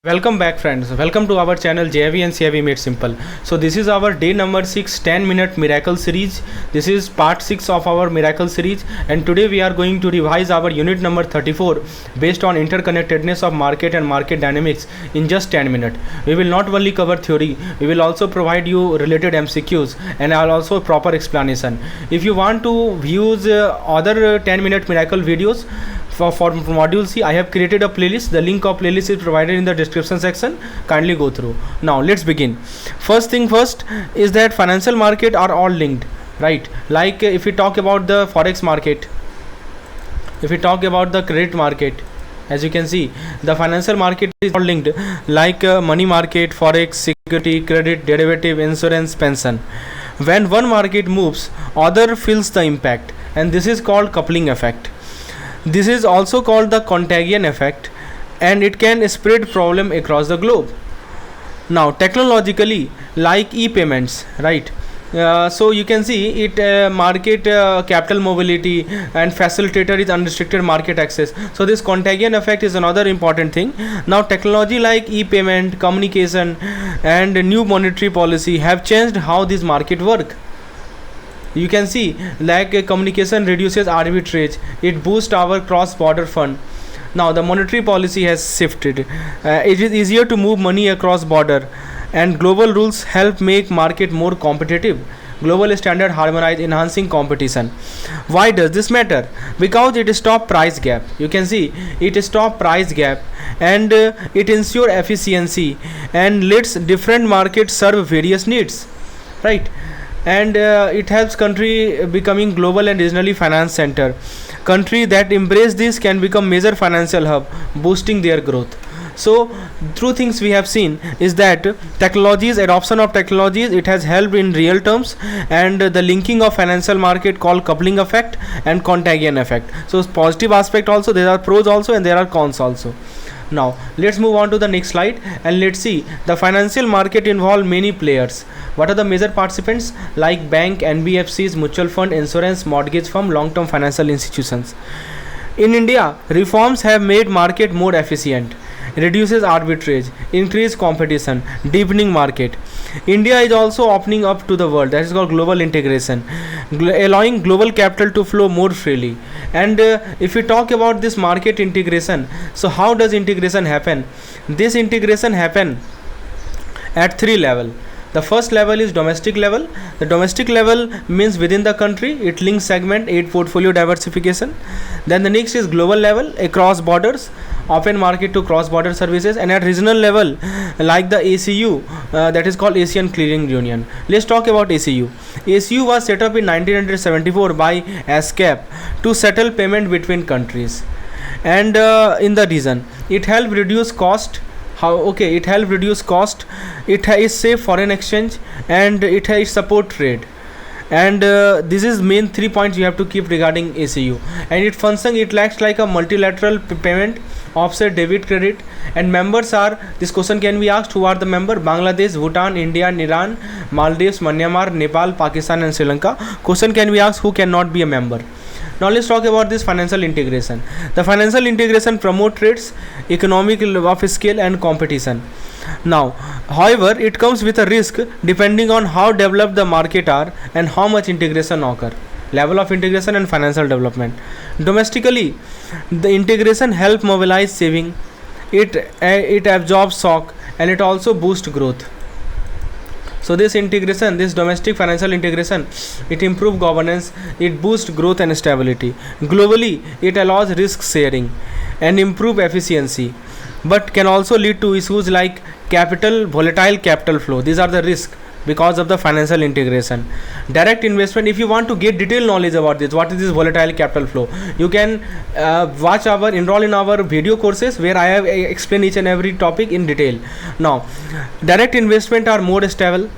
Welcome back friends, welcome to our channel JIV and CIV Made Simple. So this is our day number 6 10-minute miracle series. This is part 6 of our miracle series, and today we are going to revise our unit number 34 based on interconnectedness of market and market dynamics in just 10 minutes. We will not only cover theory, we will also provide you related MCQs and also proper explanation. If you want to view other 10-minute miracle videos, for module C, I have created a playlist. The link of playlist is provided in the description section. Kindly go through. Now let's begin. First thing first is that financial market are all linked, right? Like if we talk about the forex market, if we talk about the credit market, as you can see, the financial market is all linked, like money market, forex, security, credit, derivative, insurance, pension. When one market moves, other feels the impact, and this is called coupling effect. This is also called the contagion effect, and it can spread problem across the globe. Now technologically, like e-payments, right? So you can see it market capital mobility, and facilitator is unrestricted market access. So this contagion effect is another important thing. Now technology like e-payment, communication, and new monetary policy have changed how this market work. You can see like communication reduces arbitrage, it boosts our cross-border fund. Now the monetary policy has shifted. It is easier to move money across border, and global rules help make market more competitive. Global standard harmonize, enhancing competition. Why does this matter? Because it stop price gap. You can see it stop price gap, and it ensure efficiency and lets different markets serve various needs, right? And it helps country becoming global and regionally finance center. Country that embrace this can become major financial hub, boosting their growth. So through things we have seen is that technologies, adoption of technologies, it has helped in real terms, and the linking of financial market called coupling effect and contagion effect. So positive aspect also, there are pros also, and there are cons also. Now let's move on to the next slide, and let's see the financial market involve many players. What are the major participants? Like bank, NBFCs, mutual fund, insurance, mortgage firm, long-term financial institutions. In India, reforms have made market more efficient, reduces arbitrage, increase competition, deepening market. India is also opening up to the world, that is called global integration, allowing global capital to flow more freely. And if we talk about this market integration, so how does integration happen? This integration happen at three level. The first level is domestic level. The domestic level means within the country, it links segment, aid portfolio diversification. Then the next is global level, across borders, open market to cross border services. And at regional level, like the ACU, that is called Asian Clearing Union. Let's talk about ACU. ACU was set up in 1974 by ASCAP to settle payment between countries, and in the region it helped reduce cost. It help reduce cost, it is safe foreign exchange, and it has support trade. And this is main 3 points you have to keep regarding ACU. And it function, it acts like a multilateral payment, offset, debit, credit. And members are, this question can be asked, who are the member? Bangladesh, Bhutan, India, Iran, Maldives, Myanmar, Nepal, Pakistan, and Sri Lanka. Question can be asked, who cannot be a member? Now let's talk about this financial integration. The financial integration promote trades, economic of scale, and competition. Now, however, it comes with a risk depending on how developed the market are and how much integration occur. Level of integration and financial development. Domestically, the integration help mobilize saving. It absorbs shock, and it also boosts growth. So this integration, this domestic financial integration, it improves governance, it boosts growth and stability. Globally, it allows risk sharing and improve efficiency, but can also lead to issues like volatile capital flow. These are the risks because of the financial integration. Direct investment, if you want to get detailed knowledge about this, what is this volatile capital flow, you can enroll in our video courses where I have explained each and every topic in detail. Now direct investment are more stable,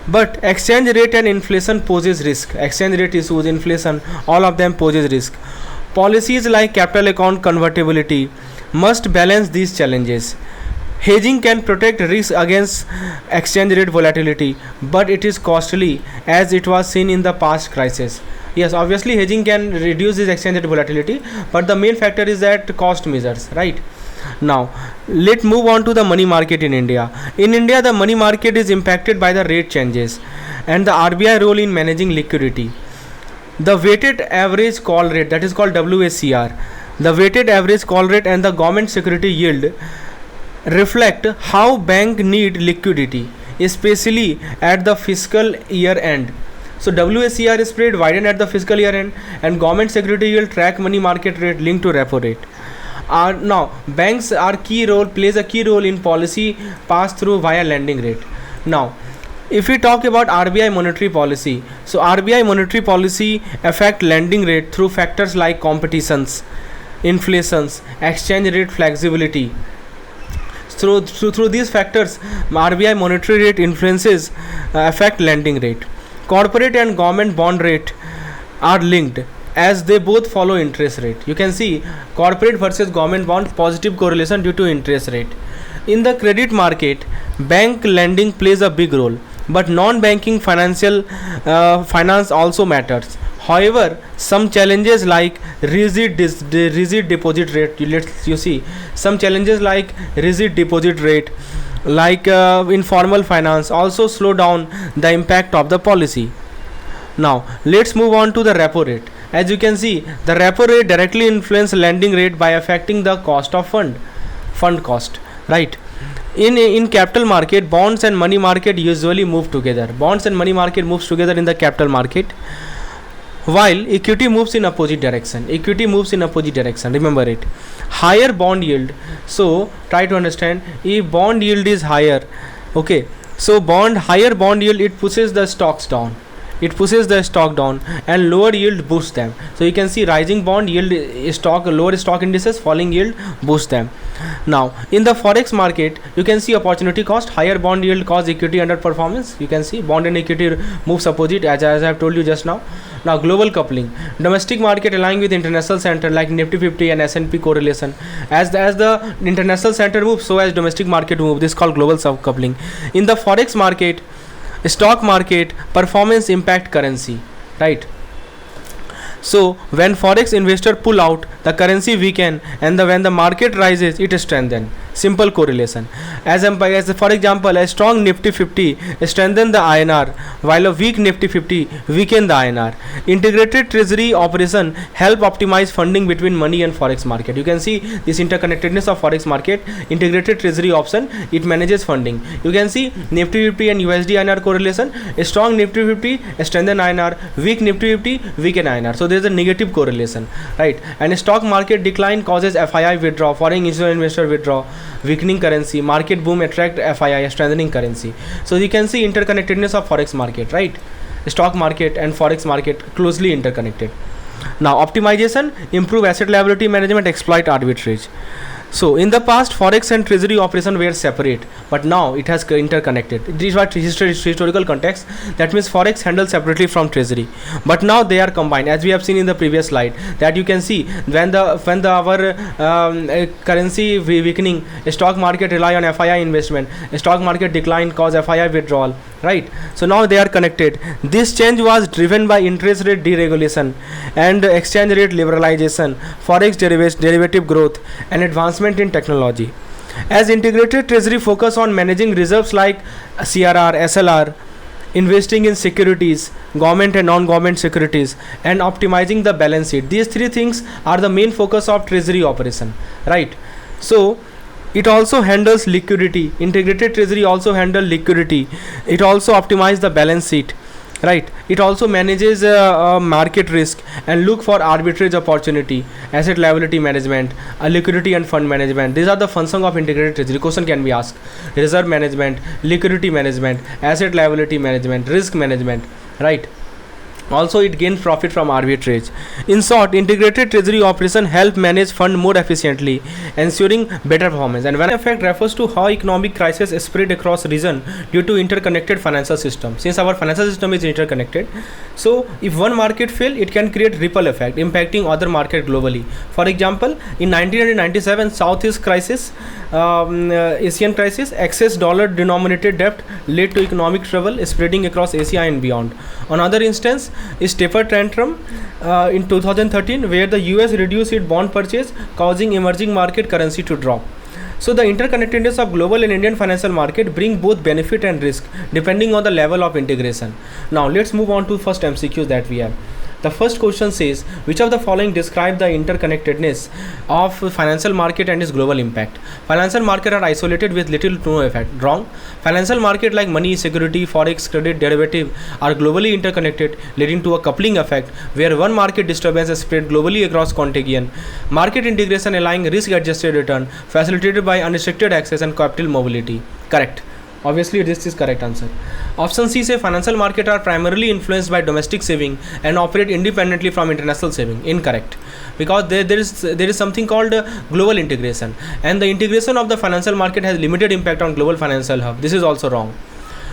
but exchange rate and inflation poses risk. Exchange rate issues, inflation, all of them poses risk. Policies like capital account convertibility must balance these challenges. Hedging can protect risk against exchange rate volatility, but it is costly, as it was seen in the past crisis. Yes, obviously hedging can reduce this exchange rate volatility, but the main factor is that cost measures, right? Now, let's move on to the money market in India. In India, the money market is impacted by the rate changes and the RBI role in managing liquidity. The weighted average call rate, that is called WACR, the weighted average call rate and the government security yield reflect how bank need liquidity, especially at the fiscal year end. So WACR is spread widened at the fiscal year end, and government security yield track money market rate linked to repo rate. Now banks are plays a key role in policy pass through via lending rate. Now if we talk about RBI monetary policy, so RBI monetary policy affect lending rate through factors like competitions, inflations, exchange rate flexibility. Through these factors, RBI monetary rate influences affect lending rate. Corporate and government bond rate are linked as they both follow interest rate. You can see corporate versus government bond positive correlation due to interest rate. In the credit market, bank lending plays a big role, but non-banking financial finance also matters. However, some challenges like rigid deposit rate, you see some challenges like rigid deposit rate, like informal finance also slow down the impact of the policy. Now let's move on to the repo rate. As you can see, the repo rate directly influence lending rate by affecting the cost of fund cost, right? In capital market, bonds and money market usually move together. Bonds and money market moves together in the capital market, while equity moves in opposite direction. Remember it. Higher bond yield, so try to understand, if bond yield is higher, okay, so higher bond yield, it pushes the stock down, and lower yield boosts them. So you can see rising bond yield lower stock indices, falling yield boosts them. Now in the forex market, you can see opportunity cost, higher bond yield cause equity underperformance. You can see bond and equity moves opposite, as I have told you just now. Now global coupling, domestic market aligning with international center like Nifty 50 and S&P correlation. As the international center moves, so as domestic market move. This is called global coupling. In the forex market, stock market, performance impact currency, right? So when forex investor pull out, the currency weaken, and when the market rises, it strengthen. Simple correlation. As for example, a strong Nifty 50 strengthen the INR, while a weak Nifty 50 weaken the INR. Integrated treasury operation help optimize funding between money and forex market. You can see this interconnectedness of forex market. Integrated treasury option, it manages funding. You can see Nifty 50 and USD INR correlation. A strong Nifty 50 strengthen INR, weak Nifty 50 weaken INR. So there is a negative correlation, right? And stock market decline causes FII withdraw, foreign institutional investor withdraw, weakening currency. Market boom attract FII, strengthening currency. So you can see interconnectedness of forex market, right? Stock market and forex market closely interconnected. Now optimization, improve asset liability management, exploit arbitrage. So in the past, forex and treasury operation were separate, but now it has interconnected. This is what historical context. That means forex handled separately from treasury, but now they are combined, as we have seen in the previous slide. That you can see when our currency weakening, stock market rely on FII investment, stock market decline cause FII withdrawal, right? So now they are connected. This change was driven by interest rate deregulation and exchange rate liberalization, forex derivative growth, and advancement in technology. As integrated treasury focus on managing reserves like CRR, SLR, investing in securities, government and non-government securities, and optimizing the balance sheet. These three things are the main focus of treasury operation, right? So it also handles liquidity. Integrated treasury also handle liquidity. It also optimize the balance sheet, right? It also manages market risk and look for arbitrage opportunity, asset liability management, liquidity and fund management. These are the functions of integrated treasury. Question can be asked: reserve management, liquidity management, asset liability management, risk management, right? Also it gains profit from arbitrage. In short, integrated treasury operation help manage fund more efficiently, ensuring better performance. And when effect refers to how economic crisis is spread across region due to interconnected financial system. Since our financial system is interconnected, so if one market fail, it can create ripple effect impacting other market globally. For example, in 1997 Southeast crisis, Asian crisis, excess dollar denominated debt led to economic trouble spreading across Asia and beyond. On other instance, is taper tantrum in 2013, where the US reduced its bond purchase, causing emerging market currency to drop. So the interconnectedness of global and Indian financial market bring both benefit and risk depending on the level of integration. Now let's move on to first MCQs that we have. The first question says, which of the following describe the interconnectedness of financial market and its global impact? Financial market are isolated with little to no effect. Wrong. Financial market like money, security, forex, credit, derivative are globally interconnected, leading to a coupling effect where one market disturbance is spread globally across contagion. Market integration allowing risk-adjusted return facilitated by unrestricted access and capital mobility. Correct. Obviously, this is correct answer. Option C say financial market are primarily influenced by domestic saving and operate independently from international saving. Incorrect, because there is something called global integration, and the integration of the financial market has limited impact on global financial hub. This is also wrong.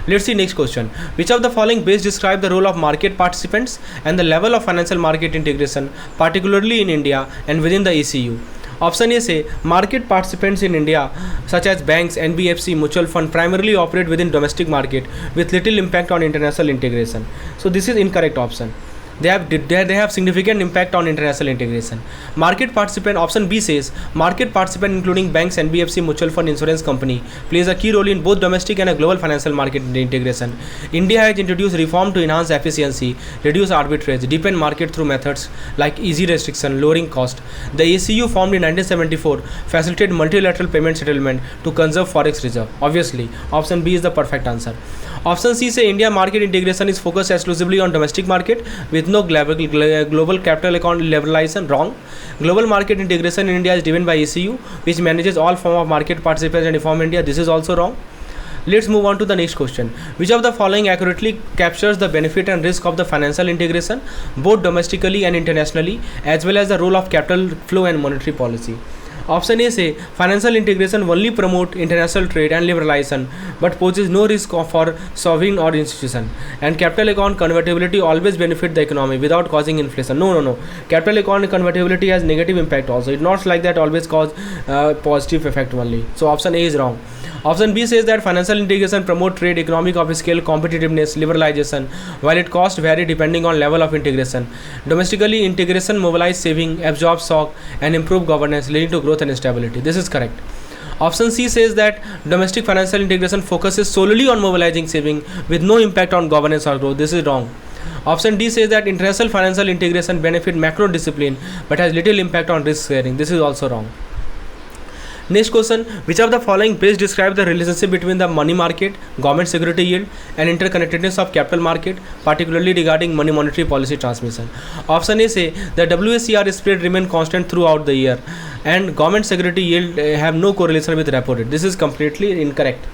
Let's see next question. Which of the following base describe the role of market participants and the level of financial market integration, particularly in India and within the ECU? Option A say market participants in India such as banks, NBFC, mutual fund primarily operate within domestic market with little impact on international integration. So this is incorrect option. They have significant impact on international integration. Market participant, option B says market participant including banks, NBFC, mutual fund, insurance company plays a key role in both domestic and a global financial market integration. India has introduced reform to enhance efficiency, reduce arbitrage, deepen market through methods like easy restriction, lowering cost. The ACU formed in 1974 facilitated multilateral payment settlement to conserve forex reserve. Obviously, option B is the perfect answer. Option C say India market integration is focused exclusively on domestic market with no global capital account liberalization. Wrong. Global market integration in India is driven by ECU, which manages all form of market participants and reform India. This is also wrong. Let's move on to the next question. Which of the following accurately captures the benefit and risk of the financial integration, both domestically and internationally, as well as the role of capital flow and monetary policy? Option A say financial integration only promote international trade and liberalization but poses no risk for sovereign or institution, and capital account convertibility always benefit the economy without causing inflation. No. Capital account convertibility has negative impact also. It's not like that always cause positive effect only. So option A is wrong. Option B says that financial integration promote trade, economic of scale, competitiveness, liberalization, while its cost vary depending on level of integration. Domestically, integration mobilize saving, absorb shock, and improve governance, leading to growth and stability. This is correct. Option C says that domestic financial integration focuses solely on mobilizing saving with no impact on governance or growth. This is wrong. Option D says that international financial integration benefit macro discipline but has little impact on risk sharing. This is also wrong. Next question, which of the following best describe the relationship between the money market, government security yield and interconnectedness of capital market, particularly regarding money monetary policy transmission? Option A say the WSCR spread remain constant throughout the year and government security yield have no correlation with repo rate. This is completely incorrect.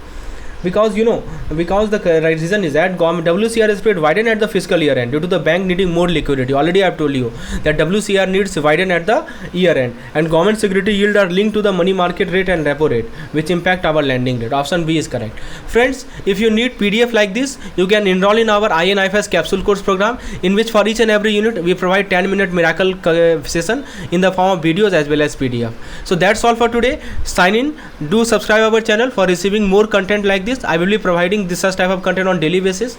Because the reason is that WCR spread widen at the fiscal year end due to the bank needing more liquidity. Already I have told you that WCR needs widen at the year end, and government security yield are linked to the money market rate and repo rate, which impact our lending rate. Option B is correct. Friends, if you need PDF like this, you can enroll in our INIFS capsule course program, in which for each and every unit we provide 10-minute miracle session in the form of videos as well as PDF. So that's all for today. Sign in. Do subscribe our channel for receiving more content like this. I will be providing this such type of content on daily basis.